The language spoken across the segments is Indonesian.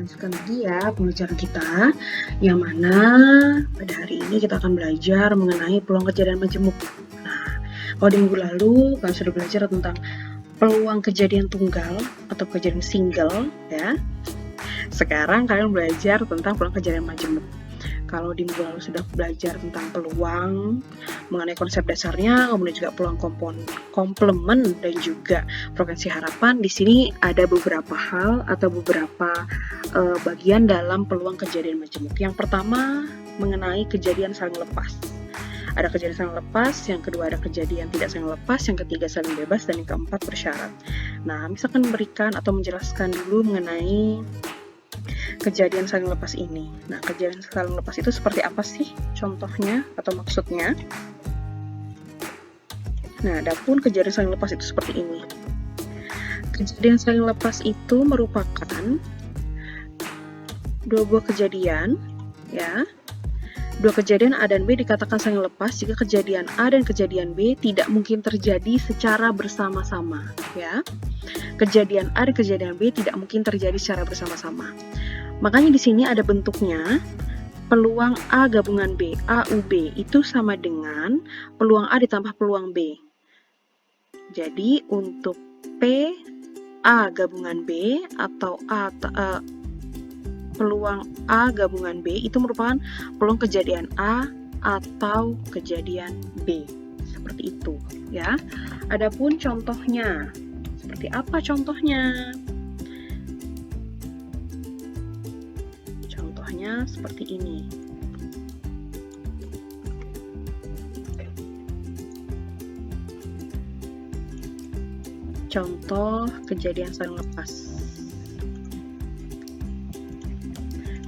lanjutkan lagi ya pembelajaran kita, yang mana pada hari ini kita akan belajar mengenai peluang kejadian majemuk. Nah, kalau di minggu lalu kalian sudah belajar tentang peluang kejadian tunggal atau kejadian single ya. Sekarang kalian belajar tentang peluang kejadian majemuk. Kalau di minggu lalu sudah belajar tentang peluang mengenai konsep dasarnya, kemudian juga peluang komplement dan juga frekuensi harapan. Di sini ada beberapa hal atau beberapa bagian dalam peluang kejadian majemuk. Yang pertama mengenai kejadian saling lepas. Ada kejadian saling lepas, yang kedua ada kejadian tidak saling lepas, yang ketiga saling bebas, dan yang keempat bersyarat. Nah, misalkan memberikan atau menjelaskan dulu mengenai kejadian saling lepas ini. Nah, kejadian saling lepas itu seperti apa sih contohnya atau maksudnya? Nah, adapun kejadian saling lepas itu seperti ini. Kejadian saling lepas itu merupakan dua buah kejadian, ya. Dua kejadian A dan B dikatakan saling lepas jika kejadian A dan kejadian B tidak mungkin terjadi secara bersama-sama, ya. Kejadian A dan kejadian B tidak mungkin terjadi secara bersama-sama. Makanya di sini ada bentuknya, peluang A gabungan B, AUB, itu sama dengan peluang A ditambah peluang B. Jadi untuk P A gabungan B atau peluang A gabungan B itu merupakan peluang kejadian A atau kejadian B. Seperti itu ya. Adapun contohnya, seperti apa contohnya? Contohnya seperti ini. Contoh kejadian saling lepas.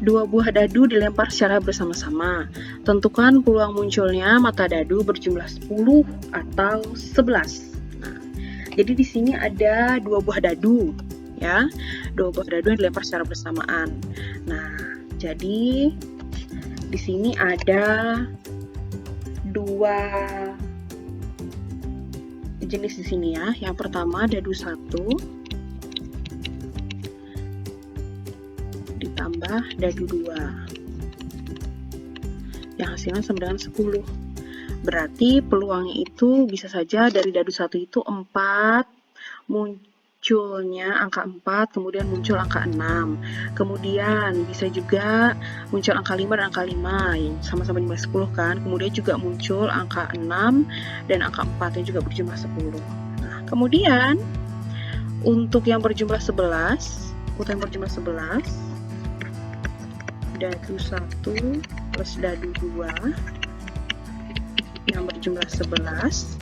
Dua buah dadu dilempar secara bersama-sama. Tentukan peluang munculnya mata dadu berjumlah 10 atau 11. Nah, jadi di sini ada dua buah dadu, ya. Dua buah dadu yang dilempar secara bersamaan. Nah, jadi di sini ada dua jenis di sini ya. Yang pertama dadu 1 ditambah dadu 2 yang hasilnya sama dengan 10. Berarti peluangnya itu bisa saja dari dadu 1 itu 4, munculnya angka 4, kemudian muncul angka 6. Kemudian bisa juga muncul angka 5 dan angka 5 yang sama-sama jumlah 10 kan. Kemudian juga muncul angka 6 dan angka 4 yang juga berjumlah 10. Nah, kemudian untuk yang berjumlah 11, dadu 1 plus dadu 2 yang berjumlah 11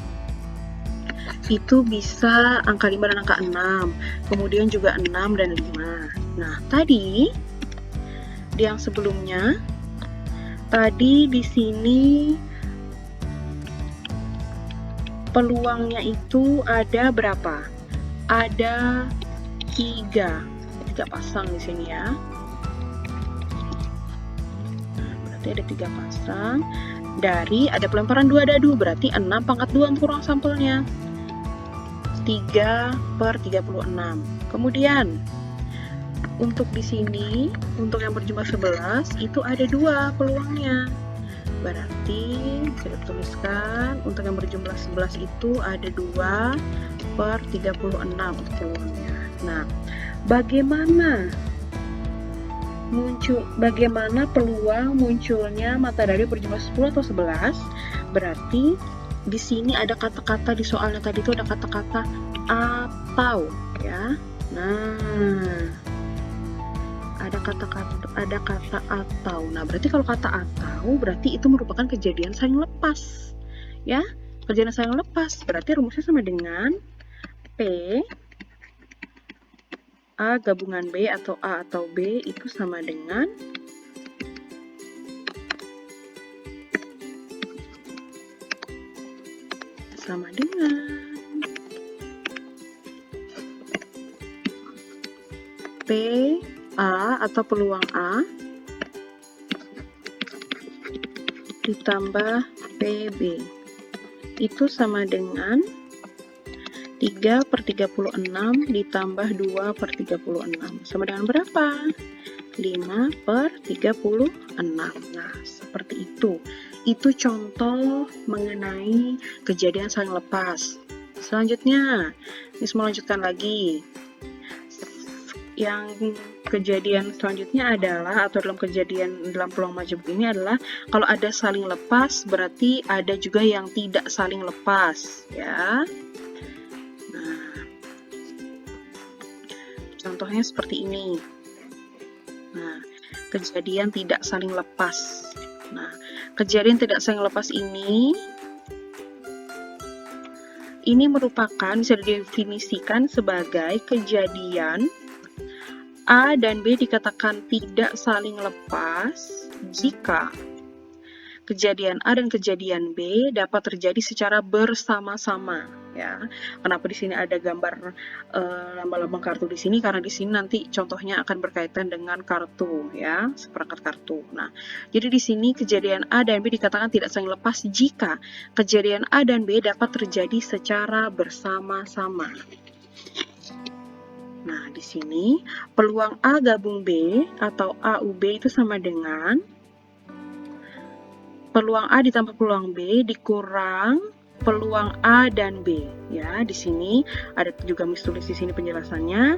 itu bisa angka 5 dan angka 6, kemudian juga 6 dan 5. Nah, tadi di yang sebelumnya, tadi di sini peluangnya itu ada berapa? Ada 3 pasang di sini ya. Berarti ada 3 pasang. Dari ada pelemparan 2 dadu, berarti 6 pangkat 2 untuk ruang sampelnya. 3/36. Kemudian untuk di sini, untuk yang berjumlah 11 itu ada 2 peluangnya. Berarti kita tuliskan untuk yang berjumlah 11 itu ada 2/36 untuk peluangnya. Nah, bagaimana peluang munculnya mata dadu berjumlah 10 atau 11? Berarti di sini ada kata-kata di soalnya tadi itu ada kata-kata atau ya. Nah, ada kata atau. Nah, berarti kalau kata atau berarti itu merupakan kejadian saling lepas. Ya, kejadian saling lepas. Berarti rumusnya sama dengan P A gabungan B atau A atau B itu sama dengan P A atau peluang A ditambah PB itu sama dengan 3/36 ditambah 2/36 sama dengan berapa? 5/36. Nah, seperti itu. Itu contoh mengenai kejadian saling lepas. Selanjutnya, Miss melanjutkan lagi. Yang kejadian selanjutnya adalah, atau dalam kejadian dalam peluang majemuk ini adalah, kalau ada saling lepas berarti ada juga yang tidak saling lepas, ya. Nah, contohnya seperti ini. Nah, kejadian tidak saling lepas. Nah, kejadian tidak saling lepas ini merupakan, bisa didefinisikan sebagai kejadian A dan B dikatakan tidak saling lepas jika kejadian A dan kejadian B dapat terjadi secara bersama-sama, ya. Kenapa di sini ada gambar lambang-lambang kartu di sini? Karena di sini nanti contohnya akan berkaitan dengan kartu, ya, seperangkat kartu. Nah, jadi di sini kejadian A dan B dikatakan tidak saling lepas jika kejadian A dan B dapat terjadi secara bersama-sama. Nah, di sini peluang A gabung B atau AUB itu sama dengan peluang A ditambah peluang B dikurang peluang A dan B. Ya, di sini ada juga Miss tulis di sini penjelasannya.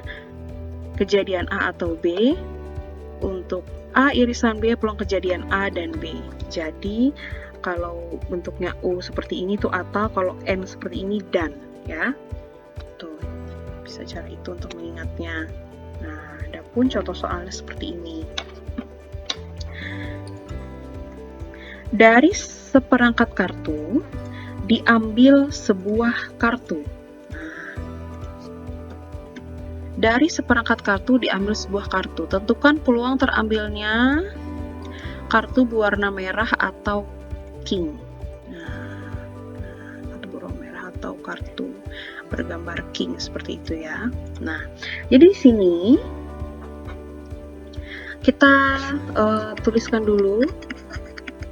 Kejadian A atau B, untuk A irisan B peluang kejadian A dan B. Jadi kalau bentuknya U seperti ini tuh atau, kalau N seperti ini dan, ya. Tuh, bisa cara itu untuk mengingatnya. Nah, ada pun contoh soalnya seperti ini. Dari seperangkat kartu diambil sebuah kartu. Nah, dari seperangkat kartu diambil sebuah kartu. Tentukan peluang terambilnya kartu berwarna merah atau king. Nah, kartu berwarna merah atau kartu bergambar king seperti itu, ya. Nah, jadi di sini kita tuliskan dulu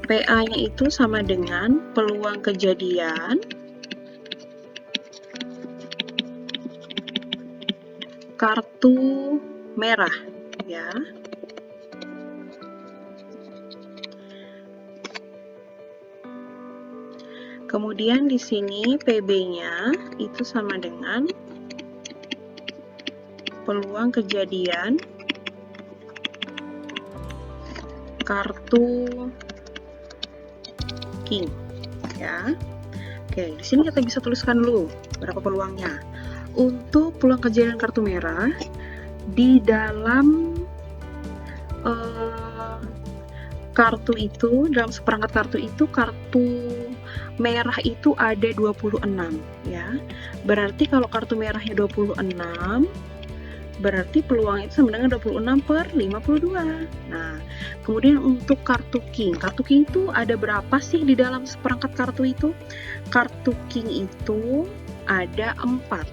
PA-nya itu sama dengan peluang kejadian kartu merah, ya. Kemudian di sini PB-nya itu sama dengan peluang kejadian kartu king, ya. Oke, di sini kita bisa tuliskan dulu berapa peluangnya. Untuk peluang kejadian kartu merah, di dalam kartu itu, dalam seperangkat kartu itu, kartu merah itu ada 26, ya. Berarti kalau kartu merahnya 26, berarti peluang itu sama dengan 26/52. Nah, kemudian untuk kartu king itu ada berapa sih di dalam seperangkat kartu itu? Kartu king itu ada 4.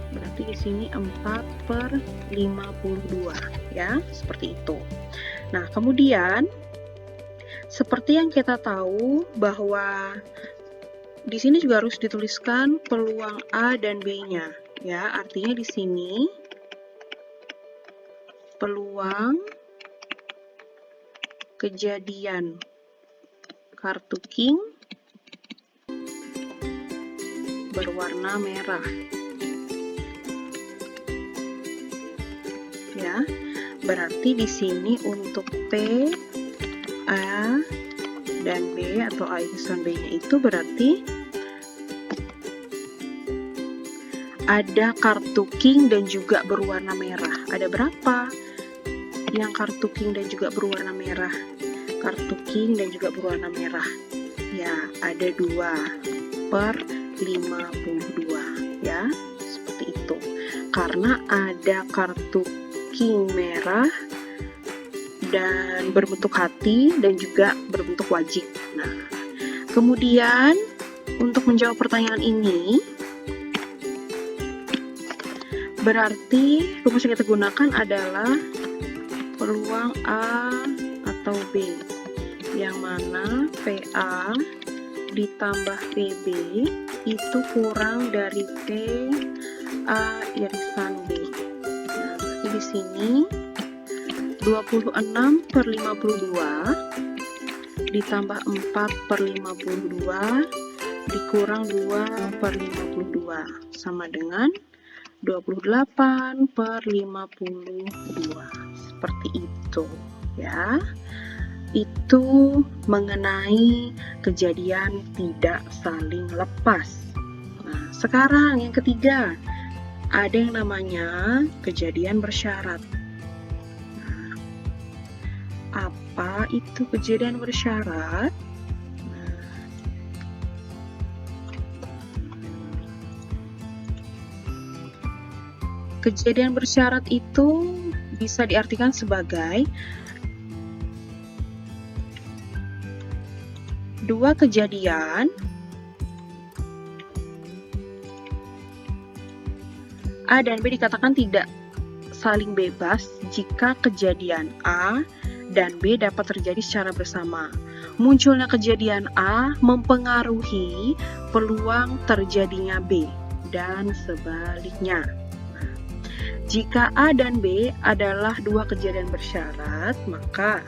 Berarti di sini 4/52, ya, seperti itu. Nah, kemudian seperti yang kita tahu bahwa di sini juga harus dituliskan peluang A dan B-nya, ya. Artinya di sini peluang kejadian kartu king berwarna merah, ya. Berarti di sini untuk P, A, dan B atau A irisan B-nya itu berarti ada kartu king dan juga berwarna merah. Ada berapa yang kartu king dan juga berwarna merah? Kartu king dan juga berwarna merah, ya, ada 2/52, ya, seperti itu. Karena ada kartu king merah dan berbentuk hati dan juga berbentuk wajik. Nah, kemudian untuk menjawab pertanyaan ini, berarti rumus yang kita gunakan adalah peluang A atau B, yang mana PA ditambah PB itu kurang dari P A irisan B. Nah, berarti di sini 26/52 ditambah 4/52 dikurang 2/52 sama dengan 28/52. Seperti itu ya. Itu mengenai kejadian tidak saling lepas. Nah, sekarang yang ketiga, ada yang namanya kejadian bersyarat. Nah, apa itu kejadian bersyarat? Kejadian bersyarat itu bisa diartikan sebagai dua kejadian A dan B dikatakan tidak saling bebas jika kejadian A dan B dapat terjadi secara bersama. Munculnya kejadian A mempengaruhi peluang terjadinya B dan sebaliknya. Jika A dan B adalah dua kejadian bersyarat, maka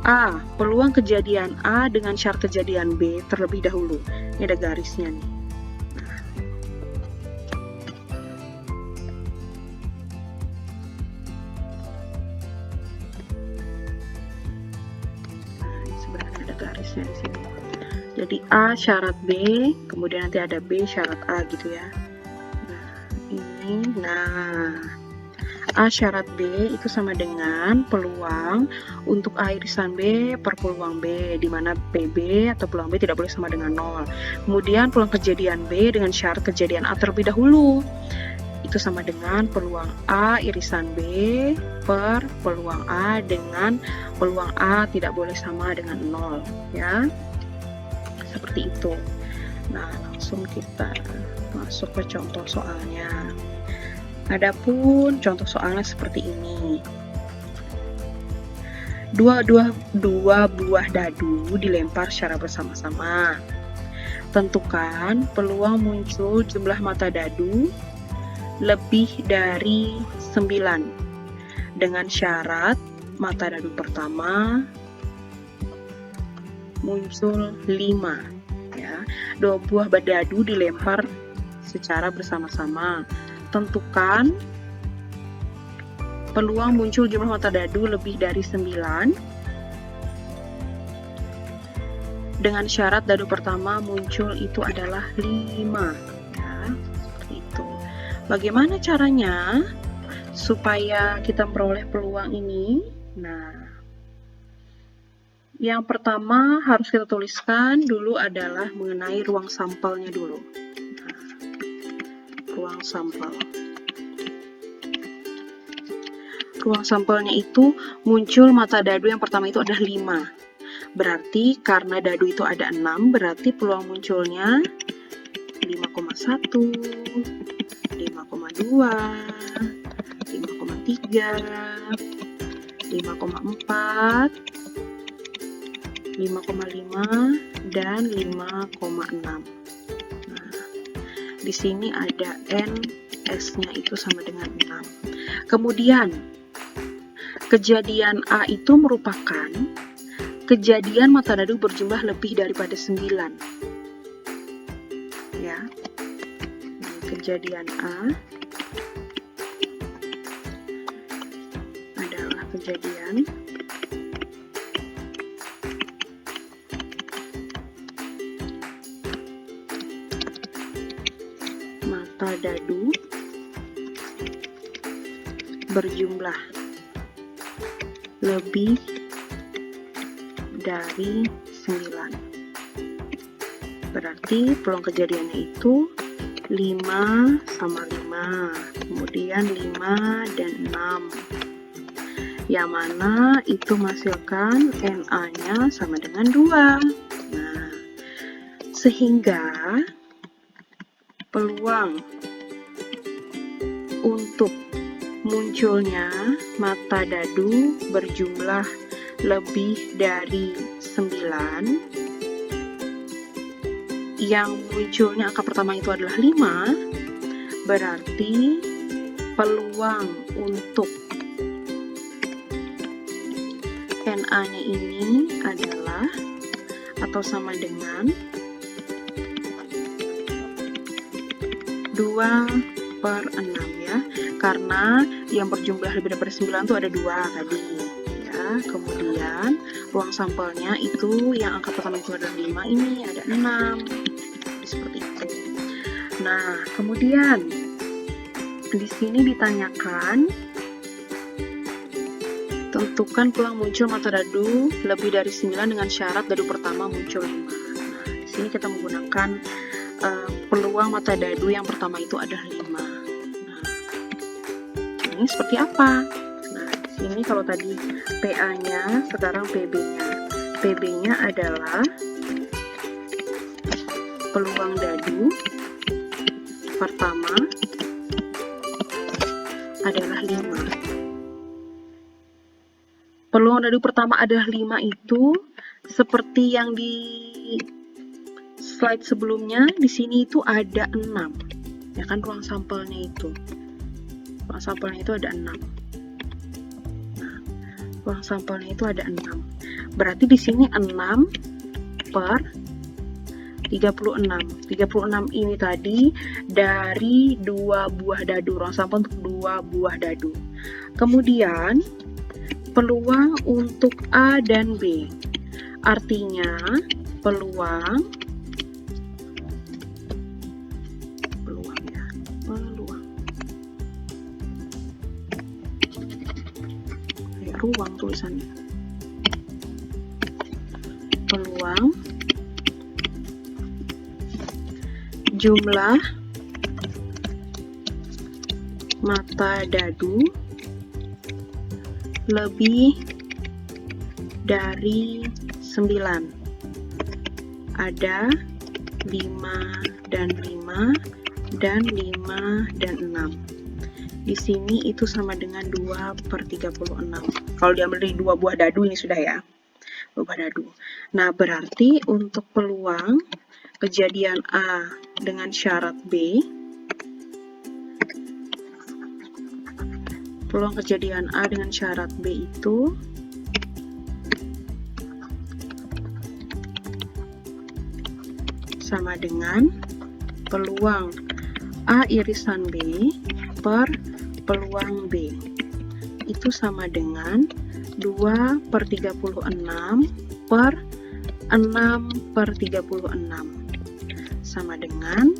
A, peluang kejadian A dengan syarat kejadian B terlebih dahulu. Ini ada garisnya nih. Nah, sebenarnya ada garisnya di sini. Jadi A syarat B, kemudian nanti ada B syarat A gitu ya. A syarat B itu sama dengan peluang untuk A irisan B per peluang B, di mana PB atau peluang B tidak boleh sama dengan 0. Kemudian peluang kejadian B dengan syarat kejadian A terlebih dahulu, itu sama dengan peluang A irisan B per peluang A dengan peluang A tidak boleh sama dengan 0 ya. Seperti itu. Nah, langsung kita masuk ke contoh soalnya. Adapun contoh soalnya seperti ini. Dua buah dadu dilempar secara bersama-sama. Tentukan peluang muncul jumlah mata dadu lebih dari 9 dengan syarat mata dadu pertama muncul 5 ya. Dua buah dadu dilempar secara bersama-sama. Tentukan peluang muncul jumlah mata dadu lebih dari 9 dengan syarat dadu pertama muncul itu adalah 5 ya, seperti itu. Bagaimana caranya supaya kita memperoleh peluang ini? Nah, yang pertama harus kita tuliskan dulu adalah mengenai ruang sampelnya dulu. Ruang sampel. Ruang sampelnya itu muncul mata dadu yang pertama itu adalah 5. Berarti karena dadu itu ada 6, berarti peluang munculnya 5,1, 5,2, 5,3, 5,4, 5,5, dan 5,6. Di sini ada N, S-nya itu sama dengan 6. Kemudian, kejadian A itu merupakan kejadian mata dadu berjumlah lebih daripada 9. Ya. Kejadian A adalah kejadian mata dadu berjumlah lebih dari 9. Berarti peluang kejadiannya itu 5 sama 5, kemudian 5 dan 6. Yang mana itu menghasilkan NA-nya sama dengan 2. Nah, sehingga peluang untuk munculnya mata dadu berjumlah lebih dari 9 yang munculnya angka pertama itu adalah 5, berarti peluang untuk NA-nya ini adalah atau sama dengan 2/6 ya, karena yang berjumlah lebih daripada 9 itu ada 2 tadi ya. Kemudian ruang sampelnya itu yang angka pertama itu ada 5, ini ada 6, seperti itu. Nah, kemudian di sini ditanyakan tentukan peluang muncul mata dadu lebih dari 9 dengan syarat dadu pertama muncul 5. Nah, di sini kita menggunakan peluang mata dadu yang pertama itu adalah 5. Nah, ini seperti apa? Nah, di sini kalau tadi PA-nya, sekarang PB-nya. PB-nya adalah peluang dadu pertama adalah 5. Peluang dadu pertama adalah 5 itu seperti yang di slide sebelumnya, di sini itu ada 6. Ya kan, ruang sampelnya itu. Ruang sampelnya itu ada 6. Nah, ruang sampelnya itu ada 6. Berarti di sini 6 per 36. 36 ini tadi dari 2 buah dadu, ruang sampel untuk 2 buah dadu. Kemudian peluang untuk A dan B. Artinya peluang ruang tulisannya. Peluang jumlah mata dadu lebih dari 9. Ada 5 dan 5 dan 5 dan 6. Di sini itu sama dengan 2/36. Kalau diambil dari 2 buah dadu ini sudah ya. 2 buah dadu. Nah, berarti untuk peluang kejadian A dengan syarat B, peluang kejadian A dengan syarat B itu sama dengan peluang A irisan B per peluang B. Itu sama dengan 2/36 per 6/36. Sama dengan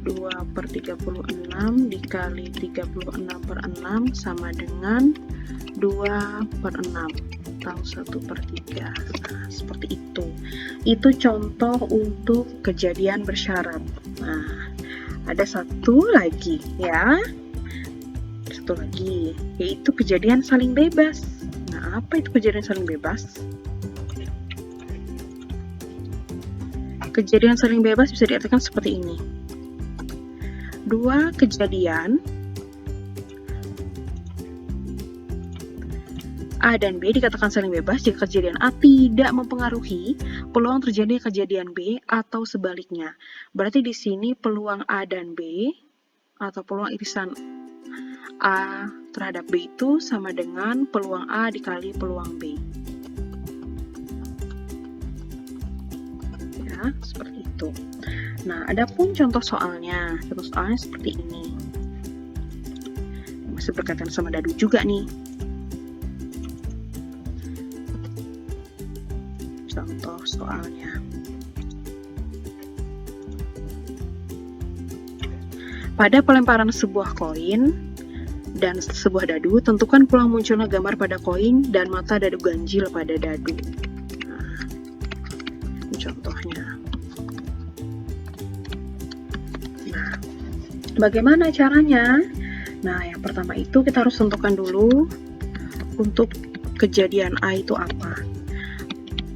2/36 dikali 36/6 sama dengan 2/6 atau 1/3. Nah, seperti itu. Itu contoh untuk kejadian bersyarat. Nah, ada satu lagi ya. Satu lagi, yaitu kejadian saling bebas. Nah, apa itu kejadian saling bebas? Kejadian saling bebas bisa diartikan seperti ini. 2 kejadian A dan B dikatakan saling bebas jika kejadian A tidak mempengaruhi peluang terjadi kejadian B atau sebaliknya. Berarti di sini peluang A dan B atau peluang irisan A terhadap B itu sama dengan peluang A dikali peluang B. Ya, seperti itu. Nah, adapun contoh soalnya. Contoh soalnya seperti ini. Masih berkaitan sama dadu juga nih. Contoh soalnya. Pada pelemparan sebuah koin dan sebuah dadu, tentukan peluang munculnya gambar pada koin dan mata dadu ganjil pada dadu. Nah, ini contohnya. Nah, bagaimana caranya? Nah, yang pertama itu kita harus tentukan dulu untuk kejadian A itu apa.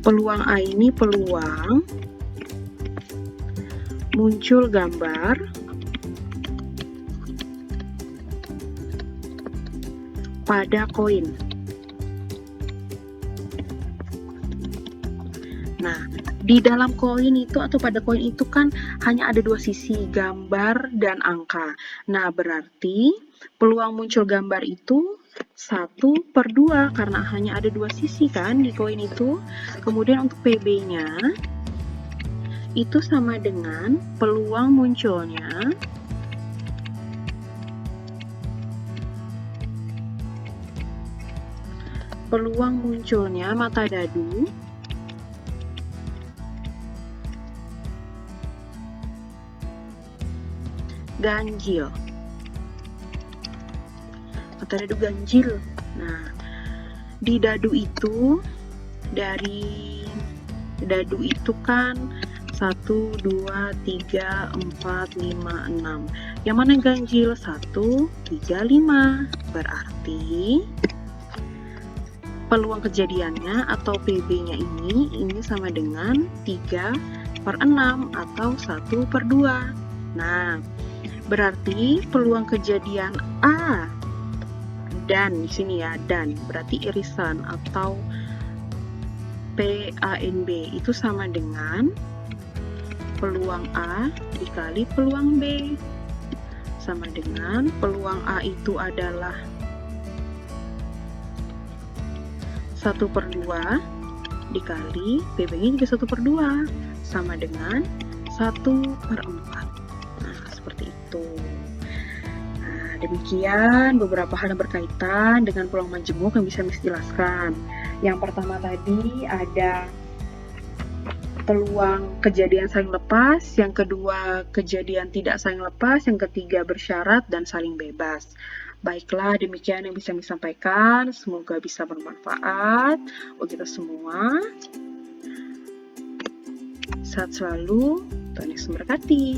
Peluang A ini peluang muncul gambar pada koin. Nah, Di dalam koin itu atau pada koin itu kan hanya ada dua sisi, gambar dan angka. Nah, berarti peluang muncul gambar itu 1/2 karena hanya ada dua sisi kan di koin itu. Kemudian untuk PB-nya itu sama dengan peluang munculnya mata dadu ganjil. Mata dadu ganjil. Nah, di dadu itu, dari dadu itu kan 1, 2, 3, 4, 5, 6. Yang mana ganjil? 1, 3, 5. Berarti peluang kejadiannya atau PB-nya ini sama dengan 3/6 atau 1/2. Nah, berarti peluang kejadian A dan di sini ya, dan berarti irisan atau PANB itu sama dengan peluang A dikali peluang B, sama dengan peluang A itu adalah 1/2 dikali PB-nya juga 1/2 sama dengan 1/4. Nah, seperti itu. Nah, demikian beberapa hal yang berkaitan dengan peluang majemuk yang bisa Miss jelaskan. Yang pertama tadi ada peluang kejadian saling lepas, yang kedua kejadian tidak saling lepas, yang ketiga bersyarat dan saling bebas. Baiklah, demikian yang bisa Miss sampaikan. Semoga bisa bermanfaat untuk kita semua. Sehat selalu, Tuhan Yesus memberkati.